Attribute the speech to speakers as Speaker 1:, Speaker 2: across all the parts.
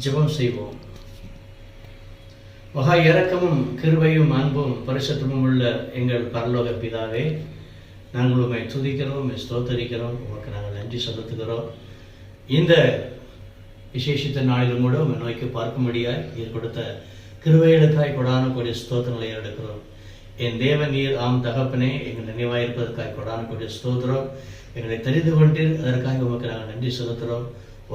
Speaker 1: ஜெபம் செய்வோம். மகா இரக்கமும் கிருபையும் அன்பும் பரிசுத்தமும் உள்ள எங்கள் பரலோக பிதாவே, நாங்கள் உம்மை துதிக்கிறோம், ஸ்தோத்தரிக்கிறோம், உமக்கு நாங்கள் நன்றி செலுத்துகிறோம். இந்த விசேஷித்த நாளிலும் கூட உம்மை நோக்கி பார்க்கும்படியாய் நீர் கொடுத்த கிருபைகளுக்காய் கொடான கூடிய ஸ்தோத்திரங்களை எடுக்கிறோம். என் தேவன் நீர் ஆம் தகப்பனே, எங்கள் நினைவாயிருப்பதற்காக கொடான கூடிய ஸ்தோத்திரம். எங்களை தெரிந்து கொண்டீர், அதற்காக உமக்கு நாங்கள் நன்றி செலுத்துகிறோம்.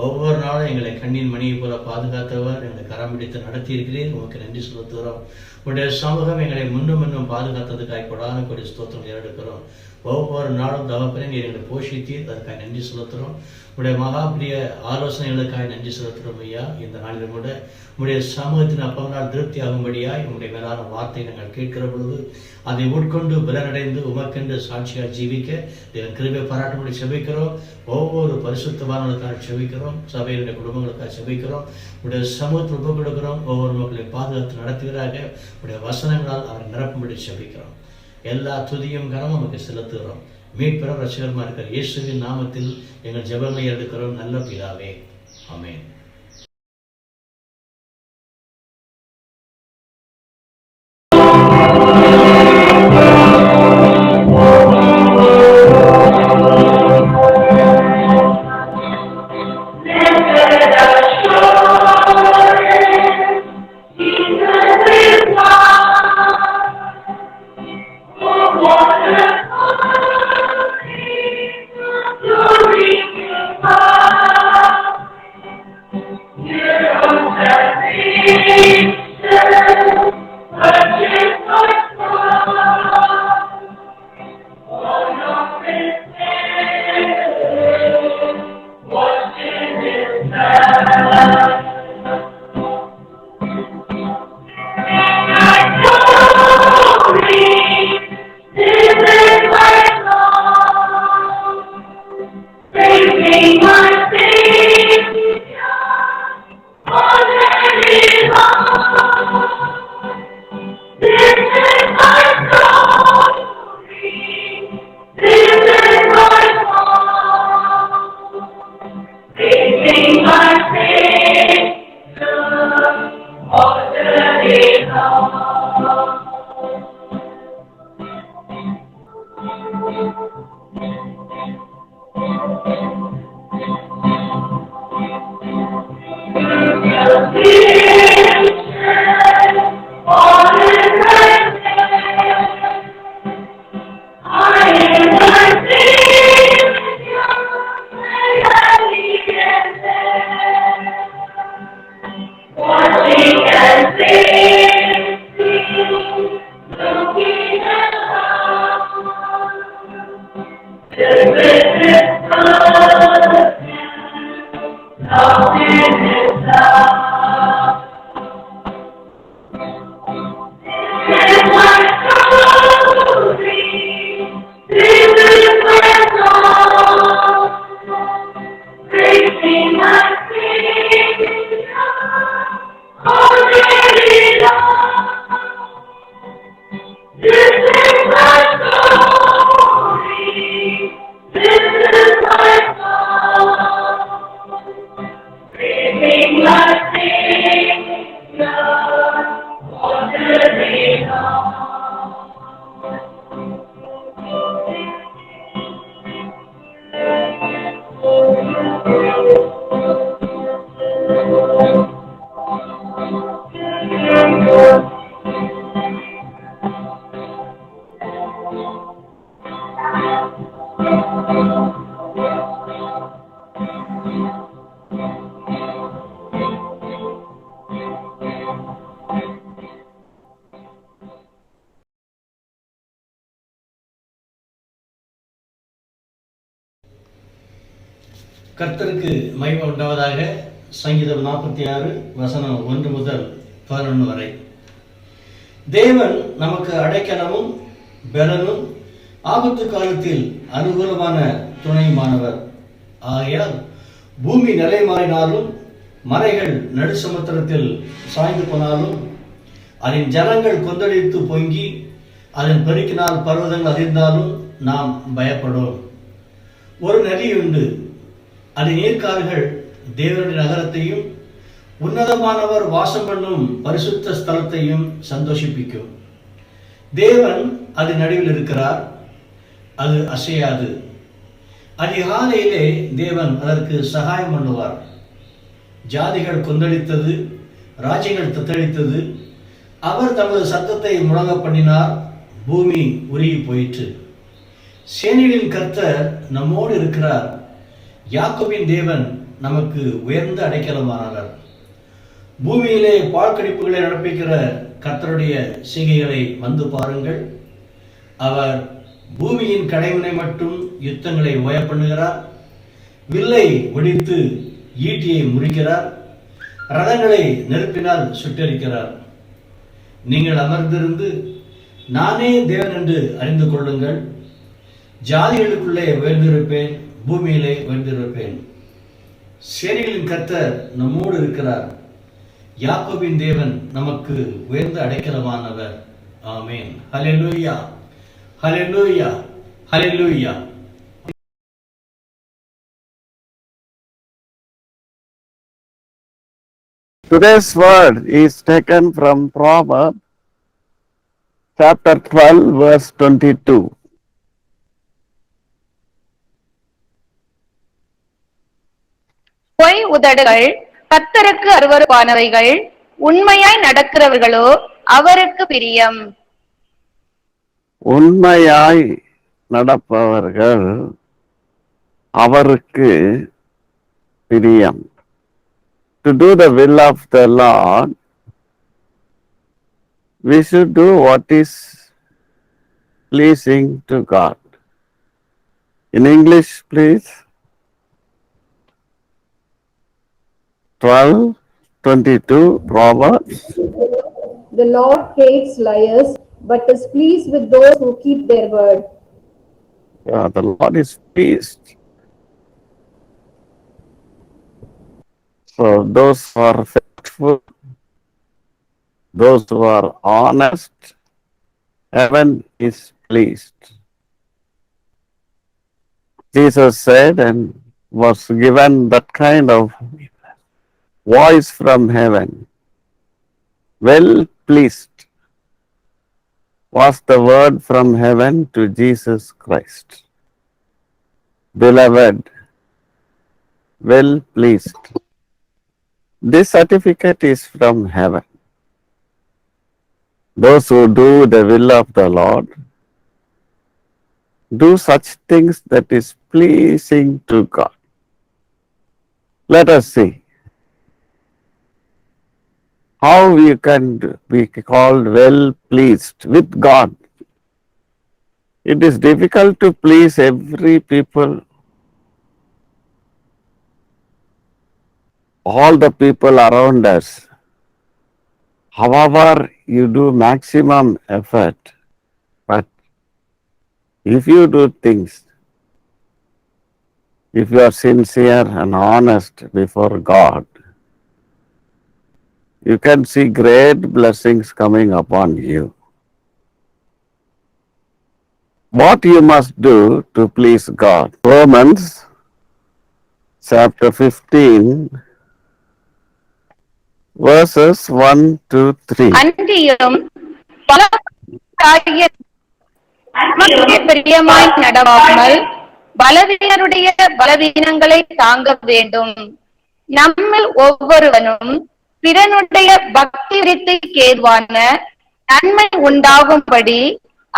Speaker 1: ஒவ்வொரு நாளும் எங்களை கண்ணின் மணியை போல பாதுகாத்தவர், எங்களை கரம் பிடித்து நடத்தி இருக்கிறீர், உங்களுக்கு நன்றி செலுத்துகிறோம். உடைய சமூகம் எங்களை முன்னும் முன்னும் பாதுகாத்ததுக்காக கொடான கூடிய ஸ்தோத்திரம் எடுக்கிறோம். ஒவ்வொரு நாளும் தகப்பனே நீர் எங்களை போஷித்தீர், அதற்காக நன்றி செலுத்துகிறோம். உடைய மகாபிரிய ஆலோசனைகளுக்காக நன்றி செலுத்துகிறோம் ஐயா. இந்த நாளிலும் கூட உடைய சமூகத்தின் அப்பவனால் திருப்தி ஆகும்படியாய் உங்களுடைய மேலான வார்த்தை நாங்கள் கேட்கிற பொழுது அதை உட்கொண்டு பலனடைந்து உமக்கென்று சாட்சியாக ஜீவிக்க தேவன் கிருபை பாராட்டும்படி செபிக்கிறோம். ஒவ்வொரு பரிசுத்தவான்களுக்காக செபிக்கிறோம், சபையினுடைய குடும்பங்களுக்காக செபிக்கிறோம். உடைய சமூகத்தில் ஒப்பு கொடுக்கிறோம். ஒவ்வொரு மக்களை பாதுகாத்து நடத்துகிறாக உடைய வசனங்களால் அவரை நிரப்பும்படி செபிக்கிறோம். எல்லா துதியும் கனமும் நமக்கு செலுத்துகிறோம். மீட்பெறும் ரட்சகருமா இருக்கிற இயேசுவின் நாமத்தில் எங்கள் ஜெபங்களை எடுக்கிறோம் நல்ல பிதாவே, ஆமென். கர்த்தருக்கு மகிமை உண்டாவதாக. சங்கீதம் 46 வசனம் 1 முதல் 11 வரை. தேவன் நமக்கு அடைக்கலமும் பலனும் ஆபத்து காலத்தில் அனுகூலமான துணையுமானவர். ஆகையால் பூமி நிலை மாறினாலும் மலைகள் நடுசமுத்திரத்தில் சாய்ந்து போனாலும் அதன் ஜனங்கள் கொந்தளித்து பொங்கி அதன் பெருக்கினால் பர்வதங்கள் அதிர்ந்தாலும் நாம் பயப்படும். ஒரு நதி உண்டு, அதன் நீர்க்கால்கள் தேவனுடைய நகரத்தையும் உன்னதமானவர் வாசம் பண்ணும் பரிசுத்த ஸ்தலத்தையும் சந்தோஷிப்பிக்கும். தேவன் அது நடுவில் இருக்கிறார், அது அசையாது. அதிகாலையிலே தேவன் அதற்கு சகாயம் பண்ணுவார். ஜாதிகள் கொந்தளித்தது, ராஜ்யங்கள் தத்தளித்தது. அவர் தமது சத்தத்தை முழங்க பண்ணினார், பூமி உருகி போயிற்று. சேனைகளின் கர்த்தர் நம்மோடு இருக்கிறார். யாக்கோபின் தேவன் நமக்கு உயர்ந்த அடைக்கலமானார். பூமியிலே பாழ்கடிப்புகளை நடப்பிக்கிற கர்த்தருடைய செய்கைகளை வந்து பாருங்கள். அவர் பூமியின் கடைமுனை மட்டும் யுத்தங்களை ஓய பண்ணுகிறார். வில்லை ஒடித்து ஈட்டியை முறிக்கிறார். ரதங்களை நெருப்பினால் சுட்டரிக்கிறார். நீங்கள் அமர்ந்திருந்து நானே தேவன் என்று அறிந்து கொள்ளுங்கள். ஜாதிகளுக்குள்ளே உயர்ந்திருப்பேன், பூமியிலே உயர்ந்திருப்பேன். சேனைகளின் கர்த்தர் நம்மோடு இருக்கிறார். யாக்கோபின் தேவன் நமக்கு உயர்ந்த அடைக்கலமானவர். ஆமென். ஹல்லேலூயா, ஹல்லேலூயா, ஹல்லேலூயா.
Speaker 2: Today's word is taken from Proverbs chapter 12 verse 22.
Speaker 3: பொய் உதடுகள் கர்த்தருக்கு அருவருப்பானவைகள், உண்மையாய் நடக்கிறவர்களோ அவருக்கு பிரியம்.
Speaker 2: உண்மையாய் நடப்பவர்கள் அவருக்கு பிரியம். To do the will of the Lord, we should do what is pleasing to God. In English, please. 12:22 Proverbs.
Speaker 4: The Lord hates liars, but is pleased with those who keep their word.
Speaker 2: Yeah, the Lord is pleased. So those who are faithful, those who are honest, heaven is pleased. Jesus said and was given that kind of voice from heaven. Well pleased was the word from heaven to Jesus Christ. Beloved, well pleased. This certificate is from heaven. Those who do the will of the Lord do such things that is pleasing to God. Let us see how you can be called well pleased with God. It is difficult to please every people, all the people around us. However, you do maximum effort, but if you do things, if you are sincere and honest before God, you can see great blessings coming upon you. What you must do to please God? Romans chapter 15 verses 1 to 3.
Speaker 3: அன்றியும் பலராகிய நமக்கு பிரியமாய் நடவாமல் பலவீனருடைய பலவீனங்களை தாங்க வேண்டும். நம்மில் ஒவ்வொருவனும் பிறனுடைய பக்தி விருத்திக்கு ஏதுவான நன்மை உண்டாகும்படி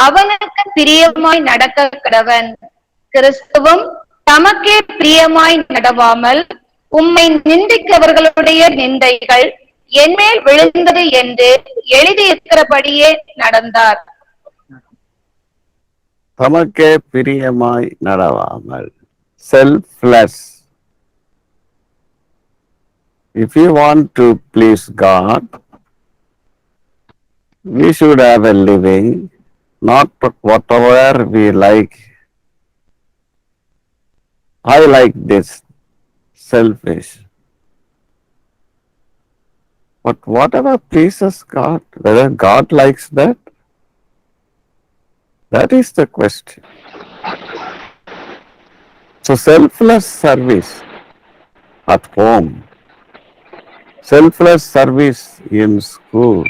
Speaker 3: அவனுக்கு பிரியமாய் நடக்க கடவன். கிறிஸ்துவும் தமக்கே பிரியமாய் நடவாமல் உம்மை நிந்திக்கிறவர்களுடைய நிந்தைகள் என்மேல் விழுந்தது என்று எழுதியிருக்கிறபடியே நடந்தார்.
Speaker 2: தமக்கே பிரியமாய் நடவாமல், selfless. If you want to please God, we should have a living, not whatever we like. I like this, selfish. But whatever pleases God, whether God likes that, that is the question. So selfless service at home, selfless service in school.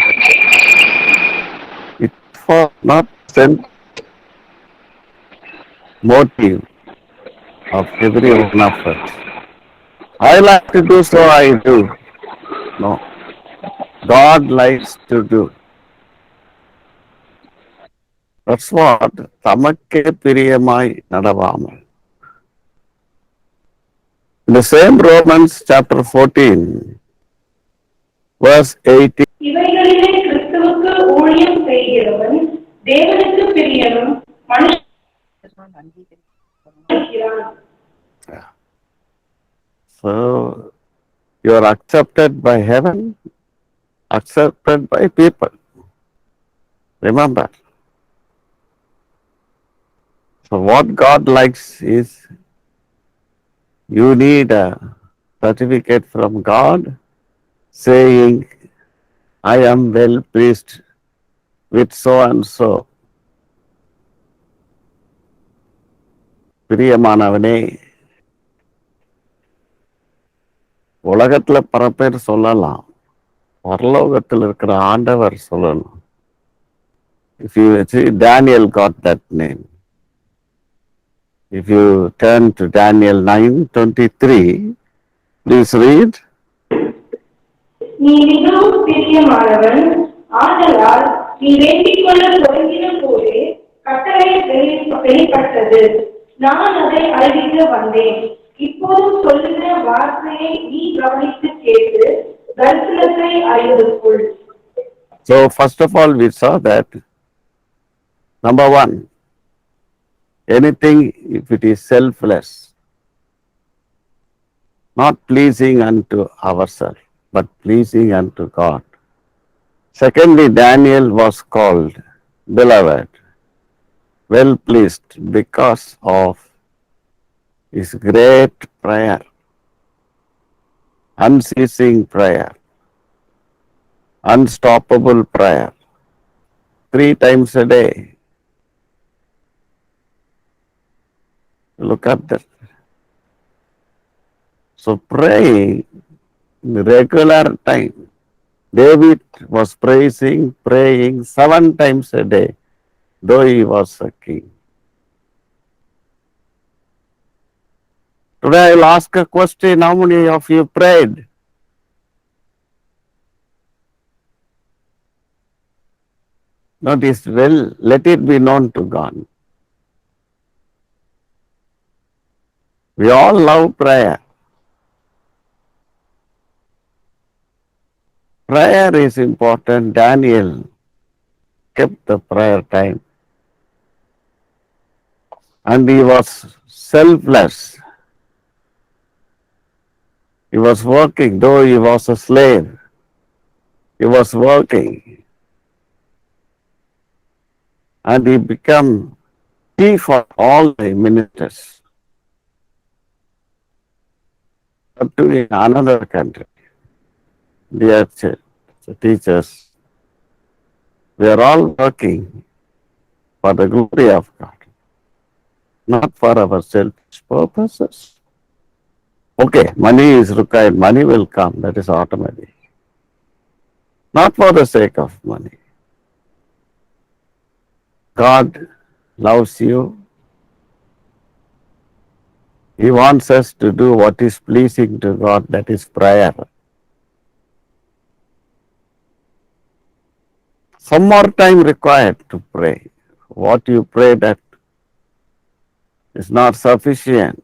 Speaker 2: It's for not self motive of every one of us. I like to do, so I do. No, God likes to do. That's what தமக்கே பிரியமாய் நடவாமல். In the same Romans chapter 14, verse 18.
Speaker 5: இவைகளிலே கிறிஸ்துவுக்கு ஊழியம் செய்கிறவன் தேவனுக்கு பிரியனும் மனுஷன்.
Speaker 2: So you are accepted by heaven, accepted by people. Remember. So what God likes is you need a certificate from God saying, I am well pleased with so and so. பிரியமானவனே, உலகத்துல பல பேர் சொல்லலாம், பரலோகத்தில் இருக்கிற ஆண்டவர் சொல்லணும். If you see, Daniel got that name. If you turn to Daniel 9:23, please read.
Speaker 5: நீ மிகவும் பிரியமானவன், ஆதலால் நீ வேண்டிக் கொள்ள தொடங்கின போதே கட்டளை வெளிப்பட்டது. நான் அதை அறிவிக்க வந்தேன். இப்போதும் சொல்லுகிற வார்த்தையை நீ கவனித்து கேட்டு தரிசனத்தை அறிவதற்குள்.
Speaker 2: So first of all, we saw that number one, anything if it is selfless, not pleasing unto ourselves, but pleasing unto God. Secondly, Daniel was called beloved, well pleased because of his great prayer, unceasing prayer, unstoppable prayer, 3 times a day. Look at that. So praying in regular time. David was praying 7 times a day, though he was a king. Today I will ask a question, how many of you prayed? Notice, well, let it be known to God. We all love prayer. Prayer is important. Daniel kept the prayer time. And he was selfless. He was working, though he was a slave. He was working. And he became chief of all the ministers. Up to in another country. Dear teachers, we are all working for the glory of God, not for our selfish purposes. Okay, money is required, money will come, that is automatic. Not for the sake of money. God loves you. He wants us to do what is pleasing to God, that is prayer. Some more time required to pray. What you pray that is not sufficient.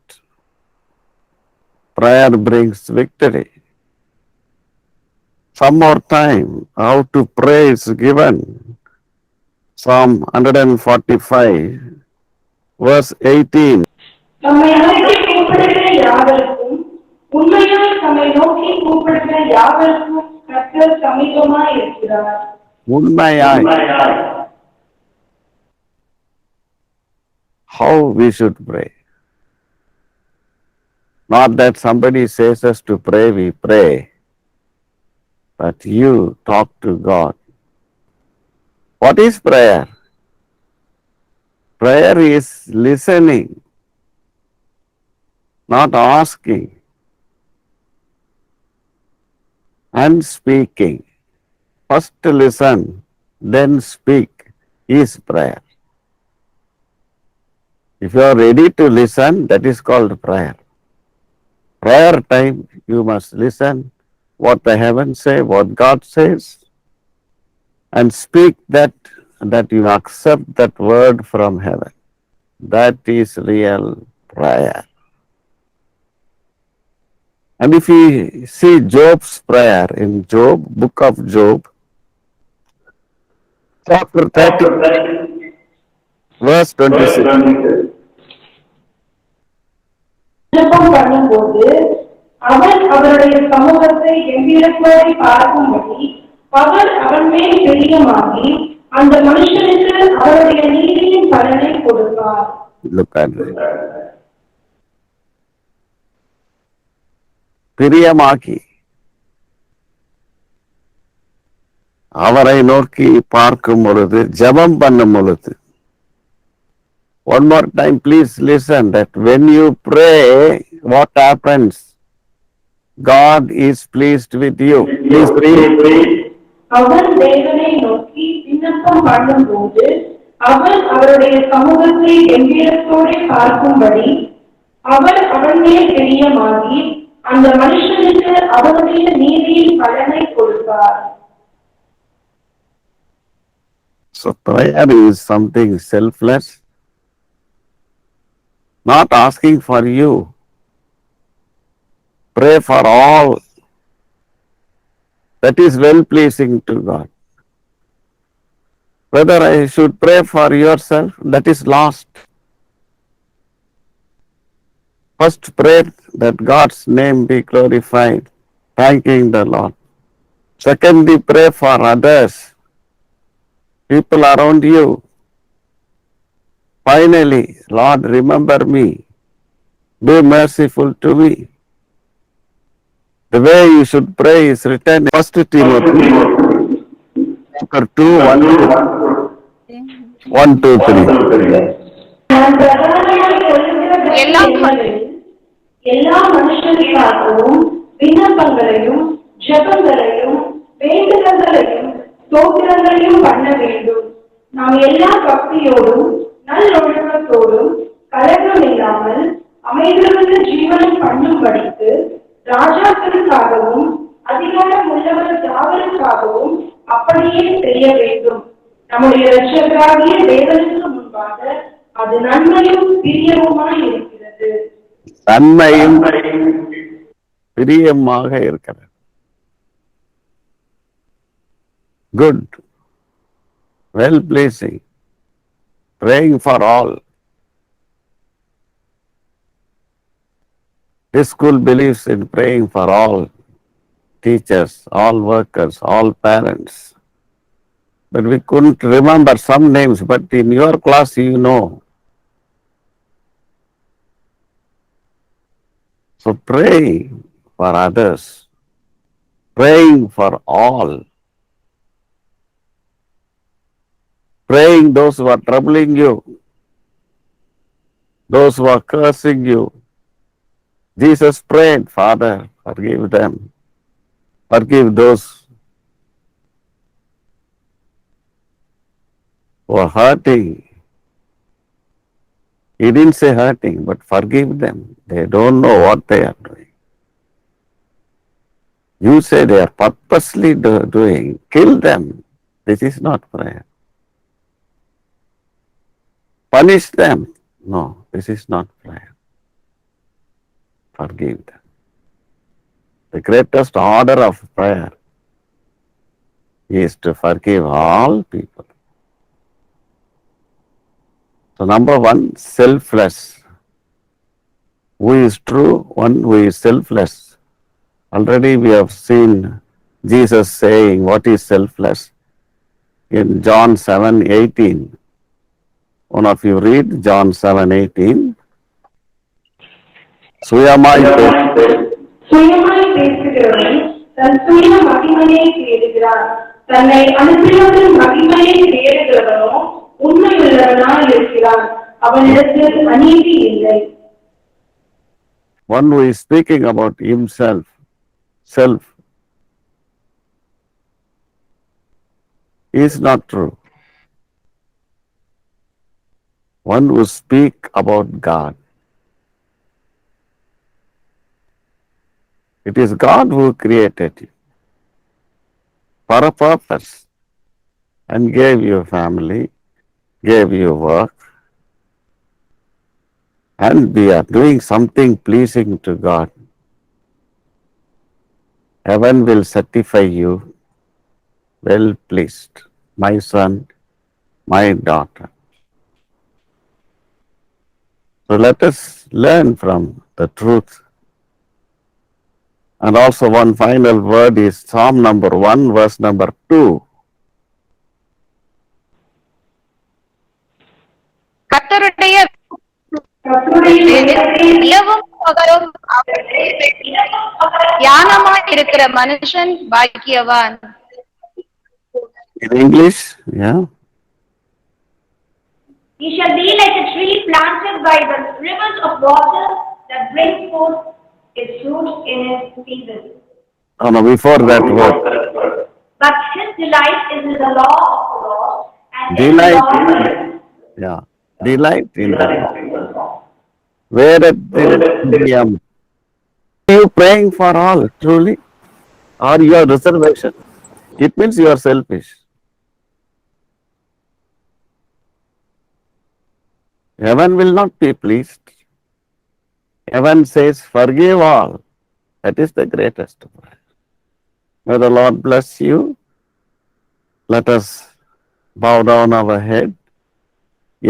Speaker 2: Prayer brings victory. Some more time, how to pray is given. Psalm 145, verse 18.
Speaker 5: நம்மை நோக்கி கூப்பிடுகிற யாவருக்கும், உண்மையாய் நம்மை நோக்கி கூப்பிடுகிற யாவருக்கும் கர்த்தர் சமீபமாய் இருக்கிறார்.
Speaker 2: உண்மையாய். How we should pray. Not that somebody says us to pray, we pray. But you talk to God. What is prayer? Prayer is listening, not asking. and speaking. First listen, then speak is prayer. If you are ready to listen, that is called prayer. Prayer time, you must listen what the heavens say, what God says, and speak that you accept that word from heaven. That is real prayer. And if we see Job's prayer in Job, book of Job, chapter 30, verse 26.
Speaker 5: விண்ணப்பம் பண்ணும்போது அவன் அவருடைய சமூகத்தை கம்பீரத்தோடு பார்க்கும்படி அவர் அவன் மேல் பிரியமாகி அந்த மனுஷனுக்கு அவருடைய நீதியின் பலனை கொடுப்பார்.
Speaker 2: Look at it. பிரியமாகி அவரை நோக்கி பார்க்கும் பொழுது, ஜெபம் பண்ணும் பொழுது. One more time, please listen that when you pray, what happens? God is pleased with you. Please read.
Speaker 5: அவன் தேவனை நோக்கி விண்ணப்பம் பண்ணும்போது அவன் அவருடைய சமூகத்தை கம்பீரத்தோடு பார்க்கும்படி அவர் அவன் மேல் பிரியமாகி அந்த மனுஷனுக்கு அவனுடைய நீதியின் பலனை கொடுப்பார்.
Speaker 2: So prayer is something selfless, not asking for you. Pray for all. That is well pleasing to God. Whether I should pray for yourself, that is lost. First pray that God's name be glorified, thanking the Lord. Secondly, pray for others, people around you. Finally, Lord, remember me. Be merciful to me. The way you should pray is written in 1 Timothy chapter 2, 1 to 3.
Speaker 5: நான் பிரதானமாய் சொல்லுகிற எல்லா மனுஷருக்காகவும் விண்ணப்பங்களையும் ஜெபங்களையும் வேண்டுதல்களையும் ஸ்தோத்திரங்களையும் பண்ண வேண்டும். நாம் எல்லா பக்தியோடும் நல்லொழுக்கத்தோடும் கலக்கம் இல்லாமல் அமைதியுள்ள ஜீவனம் பண்ணும்படிக்கு ராஜாக்களுக்காகவும் அதிகாரம் உள்ளவர் யாவருக்காகவும் அப்படியே செய்ய வேண்டும். நம்முடைய இரட்சகராகிய தேவனுக்கு முன்பாக அது நன்மையும் பிரியமுமாய் இருக்கிறது.
Speaker 2: நன்மையும் பிரியமாக இருக்கிறது. Good, well pleasing, praying for all. This school believes in praying for all teachers, all workers, all parents. But we couldn't remember some names, but in your class you know. So praying for others, praying for all, praying those who are troubling you, those who are cursing you. Jesus prayed, Father, forgive them. Forgive those who are hurting. He didn't say hurting, but forgive them. They don't know what they are doing. You say they are purposely doing. Kill them. This is not prayer. Punish them. No, this is not prayer. Forgive them. The greatest order of prayer is to forgive all people. So number one, selfless. Who is true? One who is selfless. Already we have seen Jesus saying what is selfless in John 7:18. One of you read John 7:18. சுயமாய்
Speaker 5: பேசுகிறவன் தன் சுய மகிமையை தேடுகிறான். தன்னை அனுப்பினவரின் மகிமையை தேடுகிறவனோ உண்மையுள்ளவனாய் இருக்கிறான். அவனிடத்தில் அநீதி இல்லை.
Speaker 2: One who is speaking about himself, self, is not true. One who speak about God. It is God who created you for a purpose and gave you family, gave you work, and we are doing something pleasing to God. Heaven will certify you well pleased, my son, my daughter. So let us learn from the truth. And also one final word is Psalm number 1, verse number 2.
Speaker 3: கர்த்தருடைய
Speaker 5: கர்த்தருடைய வேதத்தை
Speaker 3: இரவும் பகலும் தியானமாய் இருக்கிற மனுஷன் பாக்கியவான்.
Speaker 2: In English, yeah.
Speaker 5: He shall be like a tree planted by the rivers of water that brings forth its fruit in its season.
Speaker 2: Oh, no, before that word.
Speaker 5: But his delight is in the law of the Lord, and in the
Speaker 2: Delight.
Speaker 5: law
Speaker 2: Yeah. Delight in the where at the are you praying for all truly? Or your reservation? It means you are selfish. Heaven will not be pleased. Heaven says, forgive all. That is the greatest prayer. May the Lord bless you. Let us bow down our head.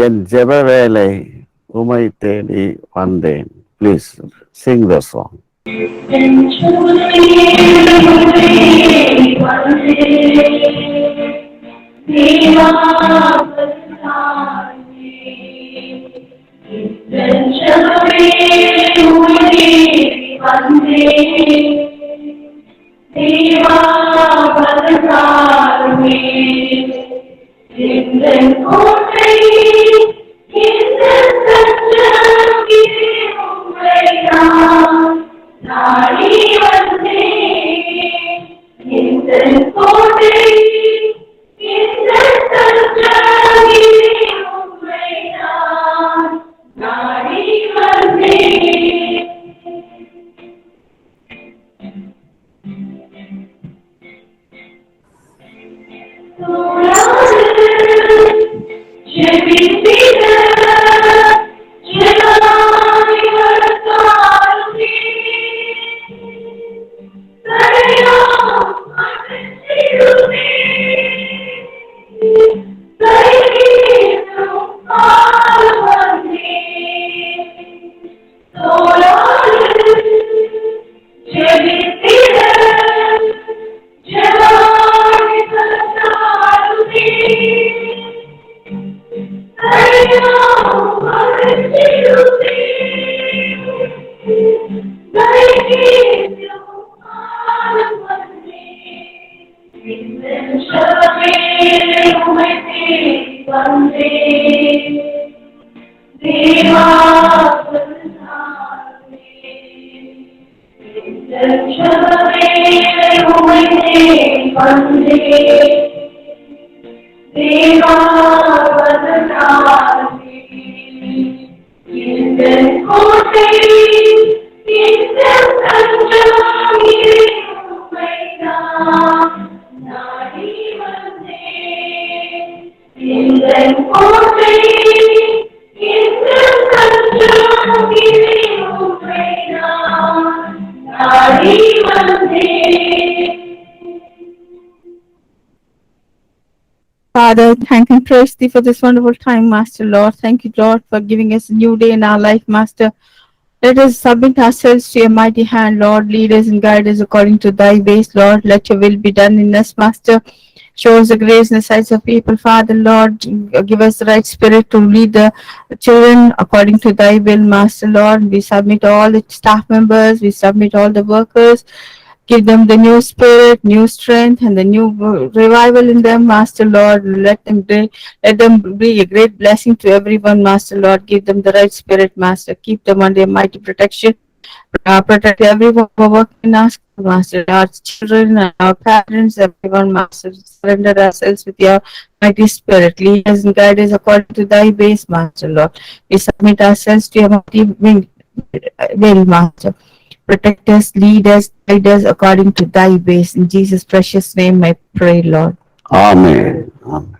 Speaker 2: En jebavele umai tedi vandeen. Please sing the song.
Speaker 6: Father, thank and praise thee for this wonderful time, Master Lord. Thank you, Lord, for giving us a new day in our life, Master. Let us submit ourselves to your mighty hand, Lord. Lead us and guide us according to thy ways, Lord. Let your will be done in us, Master. Show us the grace in the sights of people, Father, Lord. Give us the right spirit to lead the children according to thy will, Master, Lord. We submit all the staff members, we submit all the workers. Give them the new spirit, new strength, and the new revival in them, Master Lord. Let them be a great blessing to everyone, Master Lord. Give them the right spirit, Master. Keep them under your mighty protection. Protect everyone who works in our Master, our children and our parents, everyone, Master, surrender ourselves with your mighty spirit. Lead us and guide us according to thy ways, Master, Lord. We submit ourselves to your mighty will, Master. Protect us, lead us, guide us according to thy ways. In Jesus' precious name I pray, Lord.
Speaker 2: Amen. Amen.